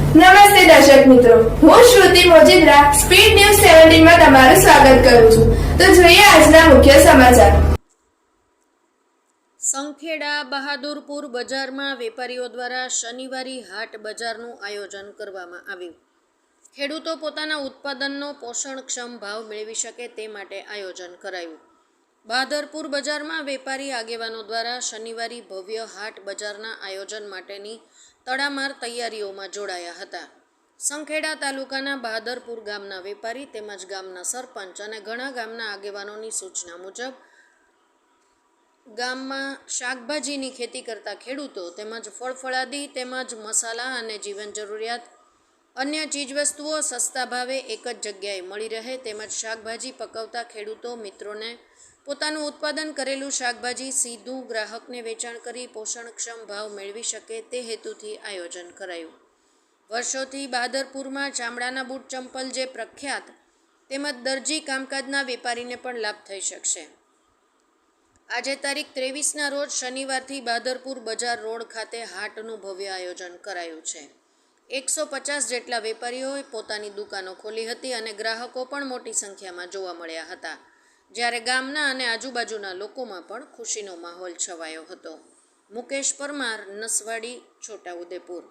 નમસ્તે દર્શક મિત્રો, હું શ્રુતિ મોજીદ્રા સ્પીડ ન્યૂઝ 17 માં તમારું સ્વાગત કરું છું. તો જોઈએ આજના મુખ્ય સમાચાર. સંખેડા બહાદુરપુર બજારમાં વેપારીઓ દ્વારા શનિવારી હાટ બજારનું આયોજન કરવામાં આવ્યું. ખેડૂતો પોતાના ઉત્પાદનનો પોષણક્ષમ ભાવ મેળવી શકે તે માટે આયોજન કરાયું. બહાદરપુર બજારમાં વેપારી આગેવાનો દ્વારા શનિવારી ભવ્ય હાટ બજારના આયોજન માટેની તડામાર તૈયારીઓમાં જોડાયા હતા. સંખેડા તાલુકાના બહાદરપુર ગામના વેપારી તેમજ ગામના સરપંચ અને ઘણા ગામના આગેવાનોની સૂચના મુજબ ગામમાં શાકભાજીની ખેતી કરતા ખેડૂતો તેમજ ફળફળાદી તેમજ મસાલા અને જીવન જરૂરિયાત અન્ય ચીજવસ્તુઓ સસ્તા ભાવે એક જ જગ્યાએ મળી રહે તેમજ શાકભાજી પકવતા ખેડૂતો મિત્રોને પોતાનું ઉત્પાદન કરેલું શાકભાજી સીધું ગ્રાહકને વેચાણ કરી પોષણક્ષમ ભાવ મેળવી શકે તે હેતુથી આયોજન કરાયું. વર્ષોથી બહાદરપુરમાં ચામડાના બૂટ ચંપલ જે પ્રખ્યાત તેમજ દરજી કામકાજના વેપારીને પણ લાભ થઈ શકશે. આજે તારીખ 23ના રોજ શનિવારથી બહાદરપુર બજાર રોડ ખાતે હાટનું ભવ્ય આયોજન કરાયું છે. 150 જેટલા વેપારીઓએ પોતાની દુકાનો ખોલી હતી અને ગ્રાહકો પણ મોટી સંખ્યામાં જોવા મળ્યા હતા, જ્યારે ગામના અને આજુબાજુના લોકોમાં પણ ખુશીનો માહોલ છવાયો હતો. મુકેશ પરમાર, નસવાડી, છોટાઉદેપુર.